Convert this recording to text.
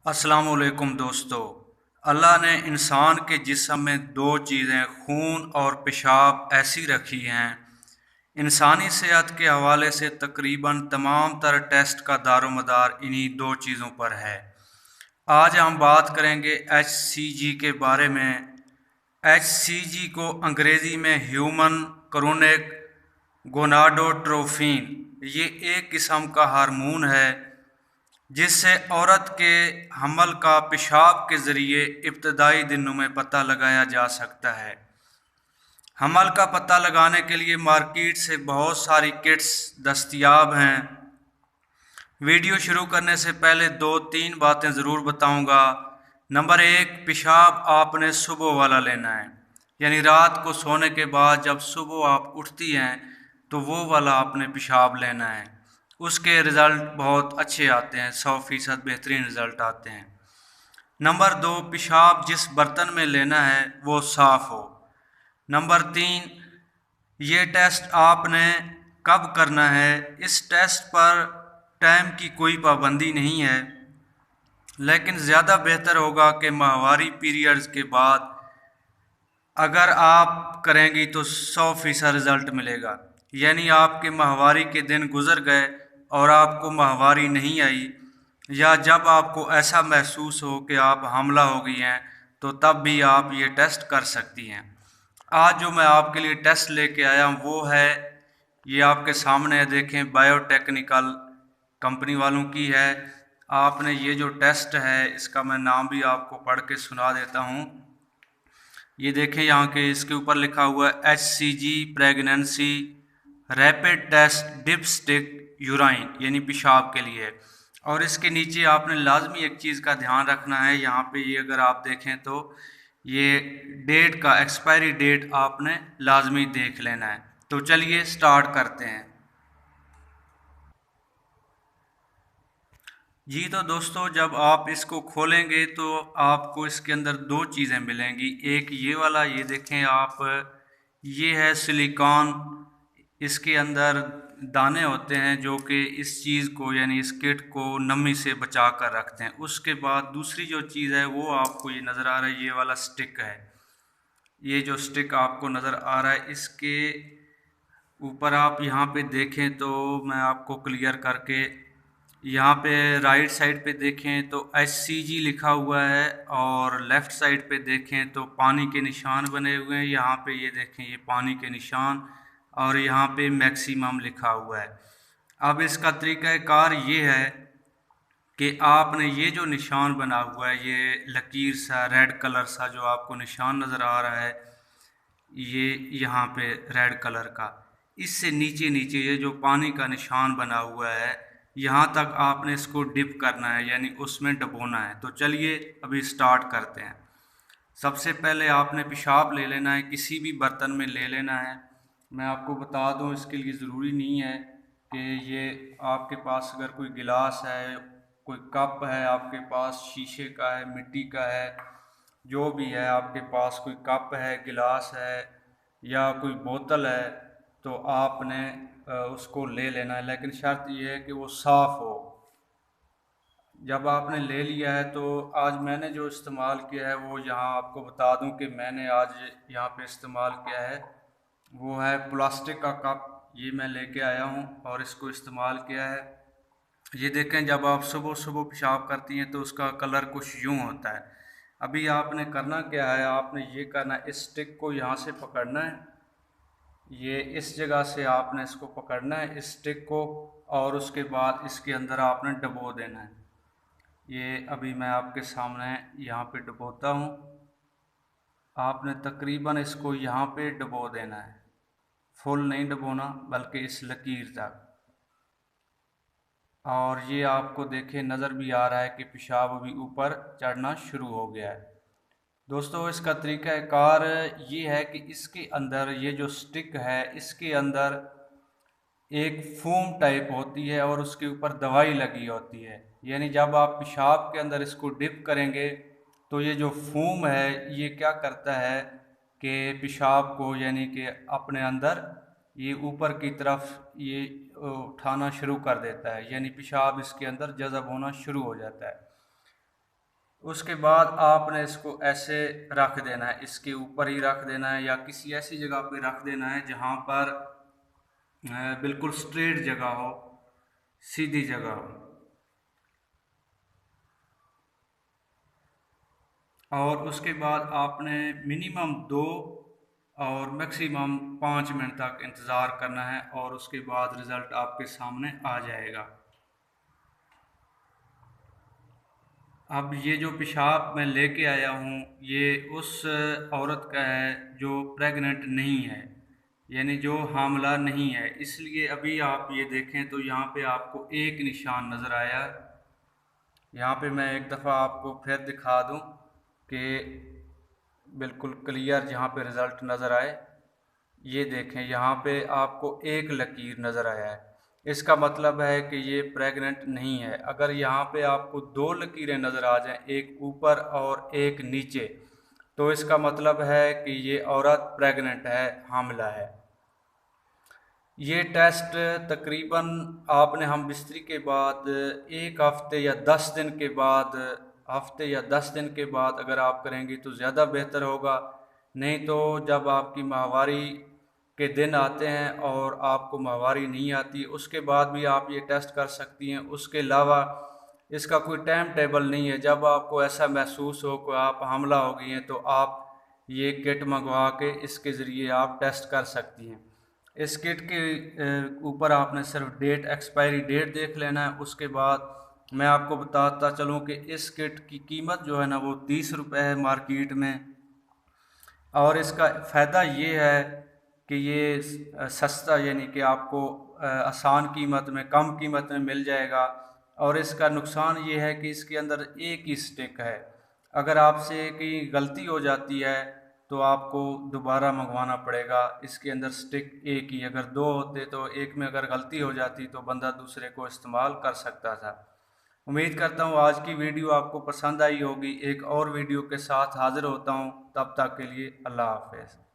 अस्सलाम वालेकुम दोस्तों। अल्लाह ने इंसान के जिस्म में दो चीज़ें खून और पेशाब ऐसी रखी हैं। इंसानी सेहत के हवाले से तकरीबन तमाम तर टेस्ट का दारोमदार इन्हीं दो चीज़ों पर है। आज हम बात करेंगे HCG के बारे में। HCG को अंग्रेज़ी में ह्यूमन क्रोनिक गोनाडोट्रोफिन, ये एक किस्म का हार्मोन है जिससे औरत के हमल का पेशाब के ज़रिए इब्तदाई दिनों में पता लगाया जा सकता है। हमल का पता लगाने के लिए मार्केट से बहुत सारी किट्स दस्तयाब हैं। वीडियो शुरू करने से पहले दो तीन बातें ज़रूर बताऊंगा। नंबर एक, पेशाब आपने सुबह वाला लेना है, यानी रात को सोने के बाद जब सुबह आप उठती हैं तो वो वाला आपने पेशाब लेना है। उसके रिज़ल्ट बहुत अच्छे आते हैं, 100% बेहतरीन रिज़ल्ट आते हैं। नंबर दो, पेशाब जिस बर्तन में लेना है वो साफ़ हो। नंबर तीन, ये टेस्ट आपने कब करना है। इस टेस्ट पर टाइम की कोई पाबंदी नहीं है, लेकिन ज़्यादा बेहतर होगा कि माहवारी पीरियड्स के बाद अगर आप करेंगी तो 100% रिज़ल्ट मिलेगा। यानी आपके माहवारी के दिन गुजर गए और आपको माहवारी नहीं आई, या जब आपको ऐसा महसूस हो कि आप हामला हो गई हैं, तो तब भी आप ये टेस्ट कर सकती हैं। आज जो मैं आपके लिए टेस्ट लेके आया हूँ वो है, ये आपके सामने है, देखें, बायोटेक्निकल कंपनी वालों की है। आपने ये जो टेस्ट है इसका मैं नाम भी आपको पढ़ के सुना देता हूँ। ये देखें, यहाँ के इसके ऊपर लिखा हुआ है HCG pregnancy rapid test dipstick urine, यानी पेशाब के लिए। और इसके नीचे आपने लाजमी एक चीज़ का ध्यान रखना है, यहाँ पे ये अगर आप देखें तो ये डेट का एक्सपायरी डेट आपने लाजमी देख लेना है। तो चलिए स्टार्ट करते हैं। जी तो दोस्तों, जब आप इसको खोलेंगे तो आपको इसके अंदर दो चीज़ें मिलेंगी। एक ये वाला, ये देखें आप, ये है सिलिकॉन। इसके अंदर दाने होते हैं जो कि इस चीज़ को, यानी इस किट को नमी से बचा कर रखते हैं। उसके बाद दूसरी जो चीज़ है वो आपको ये नज़र आ रहा है, ये वाला स्टिक है। ये जो स्टिक आपको नज़र आ रहा है, इसके ऊपर आप यहाँ पे देखें तो मैं आपको क्लियर करके, यहाँ पे राइट साइड पे देखें तो HCG लिखा हुआ है, और लेफ़्ट साइड पे देखें तो पानी के निशान बने हुए हैं। यहाँ पे ये देखें, ये पानी के निशान, और यहाँ पे मैक्सिमम लिखा हुआ है। अब इसका तरीक़ाकार ये है कि आपने ये जो निशान बना हुआ है, ये लकीर सा रेड कलर सा जो आपको निशान नज़र आ रहा है, ये यहाँ पे रेड कलर का, इससे नीचे नीचे ये जो पानी का निशान बना हुआ है, यहाँ तक आपने इसको डिप करना है, यानी उसमें डुबोना है। तो चलिए अभी स्टार्ट करते हैं। सबसे पहले आपने पेशाब ले लेना है, किसी भी बर्तन में ले लेना है। मैं आपको बता दूं, इसके लिए ज़रूरी नहीं है कि ये आपके पास अगर कोई गिलास है, कोई कप है आपके पास, शीशे का है, मिट्टी का है, जो भी है आपके पास, कोई कप है, गिलास है या कोई बोतल है, तो आपने उसको ले लेना है। लेकिन शर्त यह है कि वो साफ़ हो। जब आपने ले लिया है तो आज मैंने जो इस्तेमाल किया है वो यहाँ आपको बता दूं कि मैंने आज यहाँ पे इस्तेमाल किया है, वो है प्लास्टिक का कप। ये मैं लेके आया हूँ और इसको इस्तेमाल किया है। ये देखें, जब आप सुबह सुबह पेशाब करती हैं तो उसका कलर कुछ यूँ होता है। अभी आपने करना क्या है, आपने ये करना है, इस स्टिक को यहाँ से पकड़ना है, ये इस जगह से आपने इसको पकड़ना है, इस स्टिक को, और उसके बाद इसके अंदर आपने डुबो देना है। ये अभी मैं आपके सामने यहाँ पे डुबोता हूँ। आपने तकरीबन इसको यहाँ पे डुबो देना है, फुल नहीं डुबोना बल्कि इस लकीर तक। और ये आपको देखे नज़र भी आ रहा है कि पेशाब अभी ऊपर चढ़ना शुरू हो गया है। दोस्तों, इसका तरीक़ाकार ये है कि इसके अंदर ये जो स्टिक है, इसके अंदर एक फोम टाइप होती है और उसके ऊपर दवाई लगी होती है। यानी जब आप पेशाब के अंदर इसको डिप करेंगे तो ये जो फोम है ये क्या करता है कि पेशाब को, यानी कि अपने अंदर ये ऊपर की तरफ ये उठाना शुरू कर देता है, यानी पेशाब इसके अंदर जज़ब होना शुरू हो जाता है। उसके बाद आपने इसको ऐसे रख देना है, इसके ऊपर ही रख देना है या किसी ऐसी जगह पे रख देना है जहाँ पर बिल्कुल स्ट्रेट जगह हो, सीधी जगह हो। और उसके बाद आपने मिनिमम 2 और मैक्सिमम 5 मिनट तक इंतज़ार करना है और उसके बाद रिज़ल्ट आपके सामने आ जाएगा। अब ये जो पेशाब मैं लेके आया हूँ ये उस औरत का है जो प्रेग्नेंट नहीं है, यानी जो हामला नहीं है। इसलिए अभी आप ये देखें तो यहाँ पे आपको एक निशान नज़र आया। यहाँ पे मैं एक दफ़ा आपको फिर दिखा दूँ कि बिल्कुल क्लियर जहाँ पे रिज़ल्ट नज़र आए। ये देखें यहाँ पे आपको एक लकीर नज़र आया है, इसका मतलब है कि ये प्रेग्नेंट नहीं है। अगर यहाँ पे आपको 2 लकीरें नज़र आ जाएं, एक ऊपर और एक नीचे, तो इसका मतलब है कि ये औरत प्रेग्नेंट है, हामिला है। ये टेस्ट तकरीबन आपने हम बिस्तरी के बाद 1 हफ्ते या 10 दिन के बाद, अगर आप करेंगी तो ज़्यादा बेहतर होगा। नहीं तो जब आपकी माहवारी के दिन आते हैं और आपको माहवारी नहीं आती, उसके बाद भी आप ये टेस्ट कर सकती हैं। उसके अलावा इसका कोई टाइम टेबल नहीं है। जब आपको ऐसा महसूस हो कि आप हामिला हो गई हैं तो आप ये किट मंगवा के इसके ज़रिए आप टेस्ट कर सकती हैं। इस किट के ऊपर आपने सिर्फ एक्सपायरी डेट देख लेना है। उसके बाद मैं आपको बताता चलूँ कि इस किट की कीमत जो है ना वो 30 रुपये है मार्केट में। और इसका फ़ायदा ये है कि ये सस्ता, यानी कि आपको आसान कीमत में, कम कीमत में मिल जाएगा। और इसका नुकसान ये है कि इसके अंदर एक ही स्टिक है। अगर आपसे कहीं गलती हो जाती है तो आपको दोबारा मंगवाना पड़ेगा। इसके अंदर स्टिक एक ही, अगर 2 होते तो एक में अगर गलती हो जाती तो बंदा दूसरे को इस्तेमाल कर सकता था। उम्मीद करता हूँ आज की वीडियो आपको पसंद आई होगी। एक और वीडियो के साथ हाज़िर होता हूँ, तब तक के लिए अल्लाह हाफ़िज़।